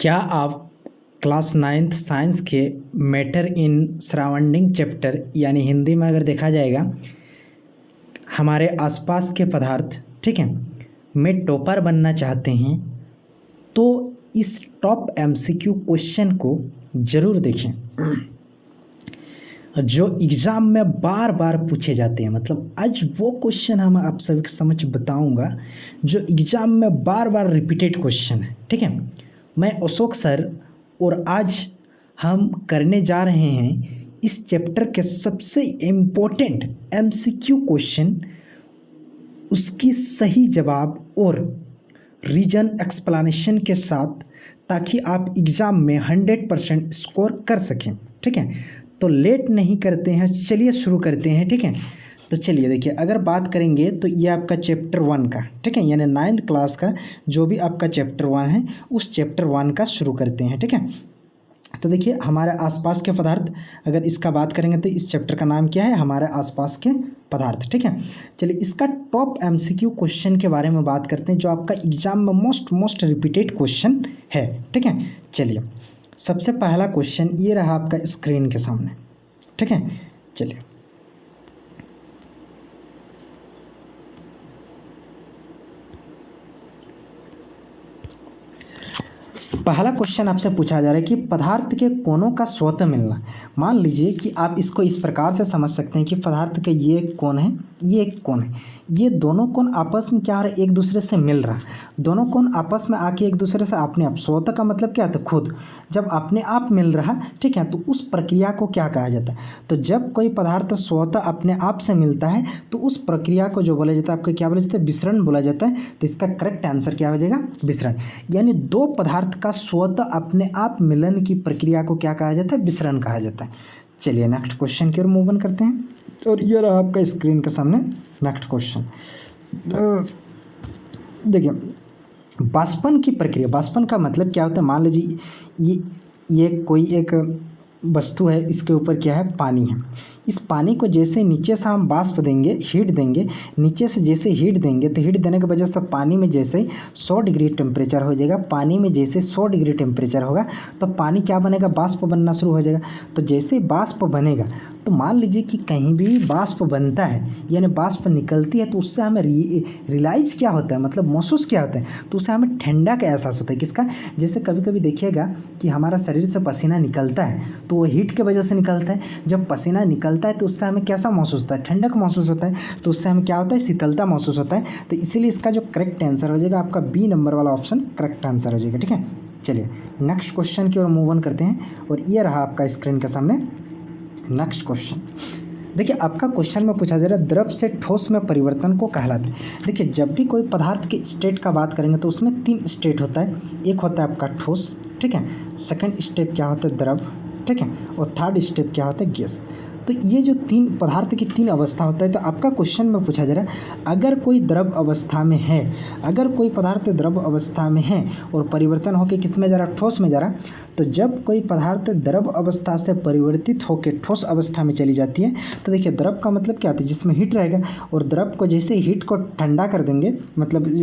क्या आप class 9th science के मैटर इन सराउंडिंग चैप्टर यानी हिंदी में अगर देखा जाएगा हमारे आसपास के पदार्थ, ठीक है, में टॉपर बनना चाहते हैं तो इस टॉप एमसीक्यू क्वेश्चन को ज़रूर देखें जो एग्ज़ाम में बार बार पूछे जाते हैं। मतलब आज वो क्वेश्चन हम आप सभी के समझ बताऊंगा जो एग्ज़ाम में बार बार रिपीटेड क्वेश्चन है। ठीक है, मैं अशोक सर और आज हम करने जा रहे हैं इस चैप्टर के सबसे इम्पोर्टेंट एमसीक्यू क्वेश्चन, उसकी सही जवाब और रीजन एक्सप्लेनेशन के साथ, ताकि आप एग्ज़ाम में 100% स्कोर कर सकें। ठीक है, तो लेट नहीं करते हैं, चलिए शुरू करते हैं। ठीक है, तो चलिए देखिए, अगर बात करेंगे तो ये आपका चैप्टर 1 का, ठीक है, यानी 9th क्लास का जो भी आपका चैप्टर 1 है उस चैप्टर 1 का शुरू करते हैं। ठीक है, तो देखिए हमारे आसपास के पदार्थ, अगर इसका बात करेंगे तो इस चैप्टर का नाम क्या है, हमारे आसपास के पदार्थ। ठीक है, चलिए इसका टॉप एमसीक्यू क्वेश्चन के बारे में बात करते हैं जो आपका एग्जाम में मोस्ट रिपीटेड क्वेश्चन है। ठीक है, चलिए सबसे पहला क्वेश्चन ये रहा आपका स्क्रीन के सामने। ठीक है, चलिए पहला क्वेश्चन आपसे पूछा जा रहा है कि पदार्थ के कोनों का स्वतः मिलना। मान लीजिए कि आप इसको इस प्रकार से समझ सकते हैं कि पदार्थ के ये एक कोण है, ये एक कोण है, ये दोनों कोण आपस में क्या हो रहा है, एक दूसरे से मिल रहा है। दोनों कोण आपस में आके एक दूसरे से अपने आप, स्वतः का मतलब क्या होता है, खुद। जब अपने आप मिल रहा है, ठीक है, तो उस प्रक्रिया को क्या कहा जाता है। तो जब कोई पदार्थ स्वतः अपने आप से मिलता है तो उस प्रक्रिया को जो बोला जाता है, आपको क्या बोला जाता है, विसरण बोला जाता है। तो इसका करेक्ट आंसर क्या हो जाएगा, विसरण। यानी दो पदार्थ का स्वतः अपने आप मिलन की प्रक्रिया को क्या कहा जाता है, विसरण कहा जाता है। चलिए नेक्स्ट क्वेश्चन की ओर मूव ऑन करते हैं, और ये रहा आपका स्क्रीन के सामने नेक्स्ट क्वेश्चन। देखिए बाष्पन की प्रक्रिया, बाष्पन का मतलब क्या होता है। मान लीजिए ये कोई एक वस्तु है, इसके ऊपर क्या है, पानी है। इस पानी को जैसे नीचे से हम वाष्प देंगे, हीट देंगे, नीचे से जैसे हीट देंगे तो हीट देने की वजह से पानी में जैसे 100 डिग्री टेम्परेचर हो जाएगा, पानी में जैसे 100 डिग्री टेम्परेचर होगा तो पानी क्या बनेगा, वाष्प बनना शुरू हो जाएगा। तो जैसे वाष्प बनेगा तो मान लीजिए कि कहीं भी वाष्प बनता है यानी वाष्प निकलती है तो उससे हमें रियलाइज़ क्या होता है, मतलब महसूस क्या होता है, तो उससे हमें ठंडा का एहसास होता है। किसका, जैसे कभी कभी देखिएगा कि हमारा शरीर से पसीना निकलता है तो वो हीट की वजह से निकलता है। जब पसीना निकलता है तो उससे हमें कैसा महसूस होता है, ठंडक महसूस होता है। तो उससे हमें क्या होता है, शीतलता महसूस होता है। तो इसीलिए इसका जो करेक्ट आंसर हो जाएगा आपका बी नंबर वाला ऑप्शन करेक्ट आंसर हो जाएगा। ठीक है, चलिए नेक्स्ट क्वेश्चन की ओर मूव ऑन करते हैं, और ये रहा आपका स्क्रीन के सामने नेक्स्ट क्वेश्चन। देखिए आपका क्वेश्चन में पूछा जा रहा है द्रव से ठोस में परिवर्तन को कहलाते हैं। देखिए जब भी कोई पदार्थ के स्टेट का बात करेंगे तो उसमें 3 स्टेट होता है। एक होता है आपका ठोस, ठीक है, सेकंड स्टेप क्या होता है, द्रव, ठीक है, और थर्ड स्टेप क्या होता है, गैस। तो ये जो 3 पदार्थ की 3 अवस्था होता है। तो आपका क्वेश्चन में पूछा जा रहा है अगर कोई द्रव अवस्था में है, अगर कोई पदार्थ द्रव अवस्था में है और परिवर्तन होकर किस में जा रहा, ठोस में जा रहा, तो जब कोई पदार्थ द्रव अवस्था से परिवर्तित होकर ठोस अवस्था में चली जाती है तो देखिए द्रव का मतलब क्या होता है, जिसमें हीट रहेगा, और द्रव को जैसे हीट को ठंडा कर देंगे, मतलब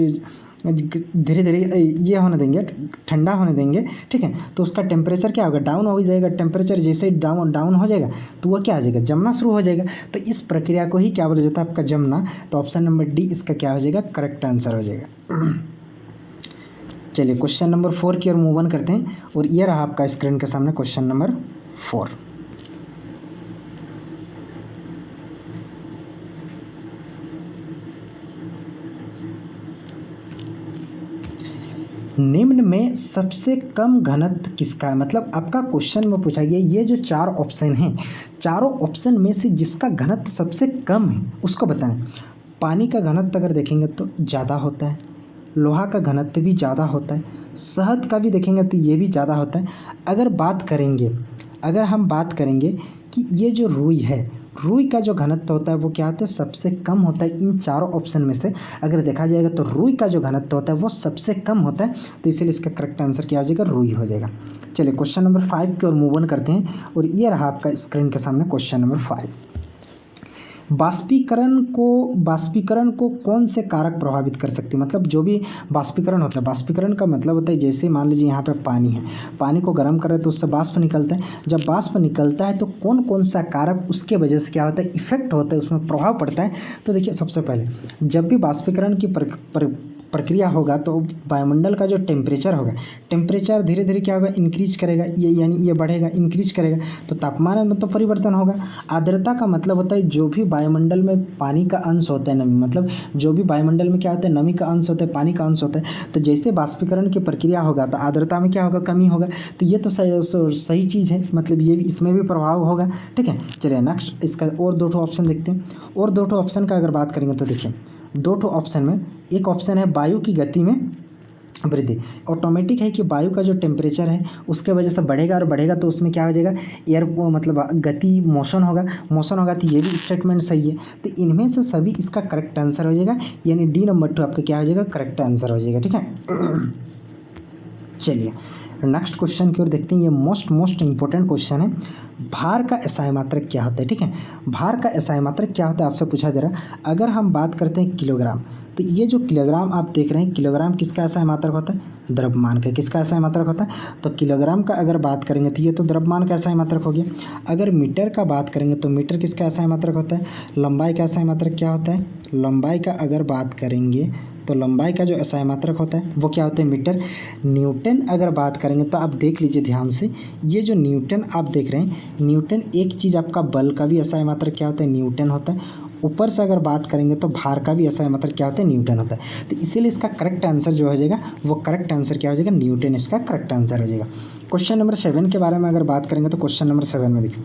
धीरे धीरे ये होने देंगे, ठंडा होने देंगे, ठीक है, तो उसका टेम्परेचर क्या होगा, डाउन हो जाएगा। टेम्परेचर जैसे ही डाउन हो जाएगा तो वह क्या हो जाएगा, जमना शुरू हो जाएगा। तो इस प्रक्रिया को ही क्या बोला जाता है, आपका जमना। तो ऑप्शन नंबर डी इसका क्या हो जाएगा, करेक्ट आंसर हो जाएगा। चलिए क्वेश्चन नंबर 4 की ओर मूव ऑन करते हैं, और ये रहा आपका स्क्रीन के सामने क्वेश्चन नंबर 4। निम्न में सबसे कम घनत्व किसका है। मतलब आपका क्वेश्चन में पूछा गया ये जो 4 ऑप्शन हैं, चारों ऑप्शन में से जिसका घनत्व सबसे कम है उसको बताना। पानी का घनत्व अगर देखेंगे तो ज़्यादा होता है, लोहा का घनत्व भी ज़्यादा होता है, शहद का भी देखेंगे तो ये भी ज़्यादा होता है। अगर हम बात करेंगे कि ये जो रुई है, रुई का जो घनत्व होता है वो क्या होता है, सबसे कम होता है। इन चारों ऑप्शन में से अगर देखा जाएगा तो रुई का जो घनत्व होता है वो सबसे कम होता है। तो इसीलिए इसका करेक्ट आंसर क्या हो जाएगा, रुई हो जाएगा। चलिए क्वेश्चन नंबर 5 की ओर मूव ऑन करते हैं, और ये रहा आपका स्क्रीन के सामने क्वेश्चन नंबर 5। बाष्पीकरण को कौन से कारक प्रभावित कर सकते हैं? मतलब जो भी बाष्पीकरण होता है, बाष्पीकरण का मतलब होता है जैसे मान लीजिए यहाँ पे पानी है, पानी को गर्म करें तो उससे बाष्प निकलता है। जब बाष्प निकलता है तो कौन कौन सा कारक उसके वजह से क्या होता है, इफेक्ट होता है, उसमें प्रभाव पड़ता है। तो देखिए सबसे पहले जब भी बाष्पीकरण की प्रक्रिया होगा तो वायुमंडल का जो टेम्परेचर होगा, टेम्परेचर धीरे धीरे क्या होगा, इंक्रीज करेगा, ये यानी ये बढ़ेगा, इंक्रीज करेगा, तो तापमान में तो परिवर्तन होगा। आर्द्रता का मतलब होता है जो भी वायुमंडल में पानी का अंश होता है, नमी, मतलब जो भी वायुमंडल में क्या होता है, नमी का अंश होता है, पानी का अंश होता है। तो जैसे बाष्पीकरण की प्रक्रिया होगा तो आर्द्रता में क्या होगा, कमी होगा। तो ये तो सही चीज़ है, मतलब ये भी, इसमें भी प्रभाव होगा। ठीक है, चलिए नेक्स्ट इसका और दो ऑप्शन देखते हैं। और दो ऑप्शन का अगर बात करेंगे तो देखिए दो ऑप्शन में एक ऑप्शन है वायु की गति में वृद्धि। ऑटोमेटिक है कि वायु का जो टेम्परेचर है उसके वजह से बढ़ेगा और बढ़ेगा तो उसमें क्या हो जाएगा, एयर मतलब गति, मोशन होगा। तो ये भी स्टेटमेंट सही है। तो इनमें से सभी इसका करेक्ट आंसर हो जाएगा, यानी डी नंबर 2 आपका क्या हो जाएगा, करेक्ट आंसर हो जाएगा। ठीक है, चलिए नेक्स्ट क्वेश्चन की ओर देखते हैं। ये मोस्ट इंपॉर्टेंट क्वेश्चन है। भार का एसआई मात्रक क्या होता है? ठीक है, भार का एसआई मात्रक क्या होता है आपसे पूछा जा रहा है। अगर हम बात करते हैं किलोग्राम, तो ये जो किलोग्राम आप देख रहे हैं, किलोग्राम किसका एसआई मात्रक होता है, द्रव्यमान का। किसका एसआई मात्रक होता है, तो किलोग्राम का अगर बात करेंगे तो ये तो द्रव्यमान का एसआई मात्रक हो गया। अगर मीटर का बात करेंगे तो मीटर किसका एसआई मात्रक होता है, लंबाई का एसआई मात्रक क्या होता है, लंबाई का अगर बात करेंगे तो लंबाई का जो एसआई मात्रक होता है वो क्या होता है, मीटर। न्यूटन अगर बात करेंगे तो आप देख लीजिए ध्यान से, ये जो न्यूटन आप देख रहे हैं, न्यूटन एक चीज़ आपका बल का भी एसआई मात्रक क्या होता है, न्यूटन होता है। ऊपर से अगर बात करेंगे तो भार का भी एसआई मात्रक क्या होता है, न्यूटन होता है। तो इसीलिए इसका करेक्ट आंसर जो हो जाएगा वो करेक्ट आंसर क्या हो जाएगा, न्यूटन इसका करेक्ट आंसर हो जाएगा। क्वेश्चन नंबर 7 के बारे में अगर बात करेंगे तो क्वेश्चन नंबर 7 में देखिए,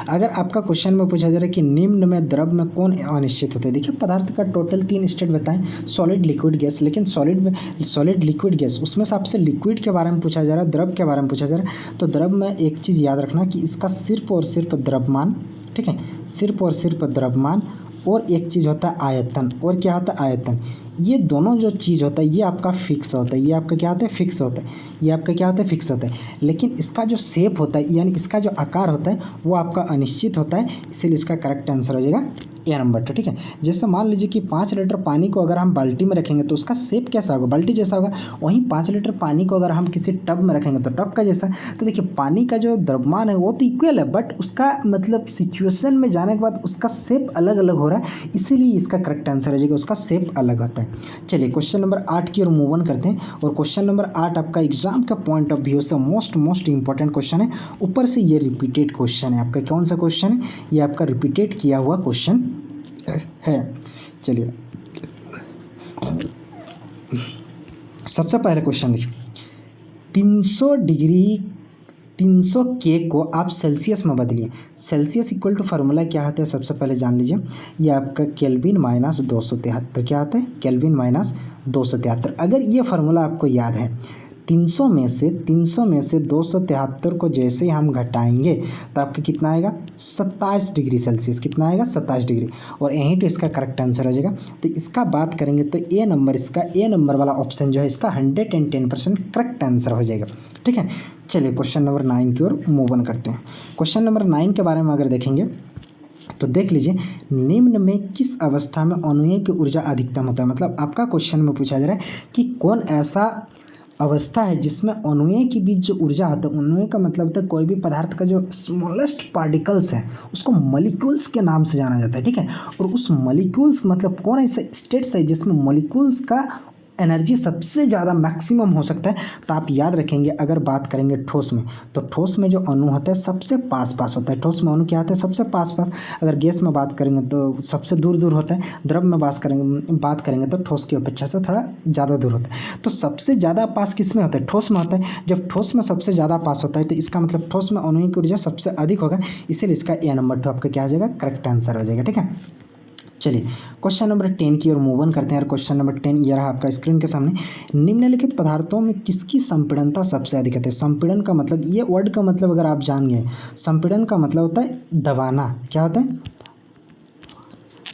अगर आपका क्वेश्चन में पूछा जा रहा है कि निम्न में द्रव में कौन अनिश्चित होता है। देखिए पदार्थ का टोटल 3 स्टेट बताएं, सॉलिड, लिक्विड, गैस। लेकिन सॉलिड, लिक्विड, गैस, उसमें से आपसे लिक्विड के बारे में पूछा जा रहा है, द्रव के बारे में पूछा जा रहा है। तो द्रव में एक चीज़ याद रखना कि इसका सिर्फ और सिर्फ द्रव्यमान, ठीक है, सिर्फ और सिर्फ द्रव्यमान, और एक चीज़ होता है आयतन। और क्या होता है, आयतन। ये दोनों जो चीज़ होता है ये आपका फिक्स होता है, ये आपका क्या होता है, फिक्स होता है। ये आपका क्या होता है, फिक्स होता है। लेकिन इसका जो शेप होता है, यानी इसका जो आकार होता है वो आपका अनिश्चित होता है। इसीलिए इसका करेक्ट आंसर हो जाएगा ए नंबर 2। ठीक है, जैसे मान लीजिए कि 5 लीटर पानी को अगर हम बाल्टी में रखेंगे तो उसका शेप कैसा होगा, बाल्टी जैसा होगा। वहीं 5 लीटर पानी को अगर हम किसी टब में रखेंगे तो टब का जैसा। तो देखिए पानी का जो द्रव्यमान है वो तो इक्वल है, बट उसका मतलब सिचुएशन में जाने के बाद उसका शेप अलग अलग हो रहा है, इसीलिए इसका करेक्ट आंसर हो जाएगा, उसका शेप अलग होता है। चलिए क्वेश्चन नंबर 8 की ओर मूव ऑन करते हैं। और क्वेश्चन नंबर 8 आपका एग्जाम का पॉइंट ऑफ व्यू से मोस्ट इंपॉर्टेंट क्वेश्चन है। ऊपर से ये रिपीटेड क्वेश्चन है आपका। कौन सा क्वेश्चन है, ये आपका रिपीटेड किया हुआ क्वेश्चन है। चलिए सबसे पहले क्वेश्चन देखिए, 300 के को आप सेल्सियस में बदलिए। सेल्सियस इक्वल टू फार्मूला क्या होता है, सबसे पहले जान लीजिए। ये आपका केल्विन माइनस 273 क्या होता है, केल्विन माइनस 273। अगर ये फार्मूला आपको याद है, 300 में से 273 को जैसे ही हम घटाएंगे तो आपका कितना आएगा, 27 डिग्री सेल्सियस। कितना आएगा, 27 डिग्री। और यहीं तो इसका करेक्ट आंसर हो जाएगा। तो इसका बात करेंगे तो ए नंबर वाला ऑप्शन जो है इसका 110% करेक्ट आंसर हो जाएगा। ठीक है, चलिए क्वेश्चन नंबर 9 की ओर मूव ऑन करते हैं। क्वेश्चन नंबर 9 के बारे में अगर देखेंगे तो देख लीजिए, निम्न में किस अवस्था में अणुओं की ऊर्जा अधिकतम होता है। मतलब आपका क्वेश्चन में पूछा जा रहा है कि कौन ऐसा अवस्था है जिसमें अणुओं के बीच जो ऊर्जा होता है, अणुओं का मतलब होता है कोई भी पदार्थ का जो स्मॉलेस्ट पार्टिकल्स है उसको मॉलिक्यूल्स के नाम से जाना जाता है। ठीक है, और उस मॉलिक्यूल्स मतलब कौन ऐसे स्टेट्स है जिसमें मॉलिक्यूल्स का एनर्जी सबसे ज़्यादा मैक्सिमम हो सकता है। तो आप याद रखेंगे, अगर बात करेंगे ठोस में, तो ठोस में जो अणु होता है सबसे पास होता है। ठोस में अणु क्या होता है, सबसे पास। अगर गैस में बात करेंगे तो सबसे दूर होता है। द्रव में बात करेंगे तो ठोस की अपेक्षा से थोड़ा ज़्यादा दूर होता है। तो सबसे ज़्यादा पास किस में होता है, ठोस में होता है। जब ठोस में सबसे ज़्यादा पास होता है तो इसका मतलब ठोस में अणुओं की ऊर्जा सबसे अधिक होगा, इसीलिए इसका ए नंबर 2 आपका क्या हो जाएगा, करेक्ट आंसर हो जाएगा। ठीक है, चलिए क्वेश्चन नंबर 10 की ओर मूव ऑन करते हैं। और क्वेश्चन नंबर 10 ये रहा आपका स्क्रीन के सामने। निम्नलिखित पदार्थों में किसकी संपीड़नता सबसे अधिक है। संपीड़न का मतलब, ये वर्ड का मतलब अगर आप जान गए, संपीड़न का मतलब होता है दबाना। क्या होता है,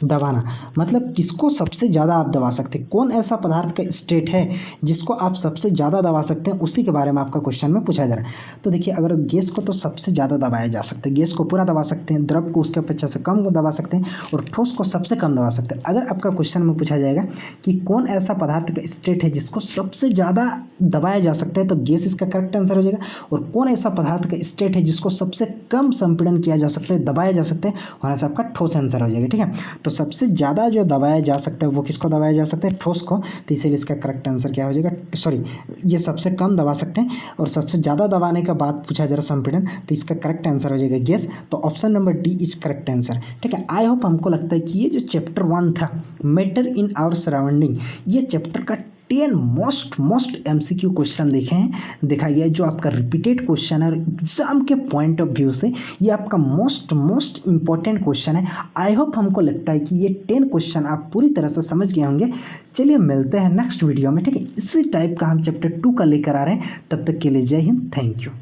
दबाना मतलब किसको सबसे ज़्यादा आप दबा सकते हैं, कौन ऐसा पदार्थ का स्टेट है जिसको आप सबसे ज़्यादा दबा सकते हैं, उसी के बारे में आपका क्वेश्चन में पूछा जा रहा है। तो देखिए अगर गैस को तो सबसे ज़्यादा दबाया जा सकता है, गैस को पूरा दबा सकते हैं, द्रव को उसके अपेक्षा से कम को दबा सकते हैं और ठोस को सबसे कम दबा सकते हैं। अगर आपका क्वेश्चन में पूछा जाएगा कि कौन ऐसा पदार्थ का स्टेट है जिसको सबसे ज़्यादा दबाया जा सकता है, तो गैस इसका करेक्ट आंसर हो जाएगा। और कौन ऐसा पदार्थ का स्टेट है जिसको सबसे कम संपीड़न किया जा सकता है, दबाया जा सकता है, और ऐसा आपका ठोस आंसर हो जाएगा। ठीक है, तो सबसे ज़्यादा जो दबाया जा सकता है वो किसको दबाया जा सकता है, ठोस को। तो इसीलिए इसका करेक्ट आंसर क्या हो जाएगा, सॉरी ये सबसे कम दबा सकते हैं और सबसे ज़्यादा दबाने का बात पूछा जा रहा संपीड़न, तो इसका करेक्ट आंसर हो जाएगा गैस। तो option number D is correct answer. ठीक है, आई होप हमको लगता है कि ये जो चैप्टर 1 था मैटर इन आवर सराउंडिंग, ये चैप्टर का 10 मोस्ट MCQ क्वेश्चन देखा गया है, जो आपका रिपीटेड क्वेश्चन है और एग्जाम के पॉइंट ऑफ व्यू से ये आपका मोस्ट इंपॉर्टेंट क्वेश्चन है। आई होप हमको लगता है कि ये 10 क्वेश्चन आप पूरी तरह से समझ गए होंगे। चलिए मिलते हैं नेक्स्ट वीडियो में। ठीक है, इसी टाइप का हम चैप्टर 2 का लेकर आ रहे हैं। तब तक के लिए जय हिंद, थैंक यू।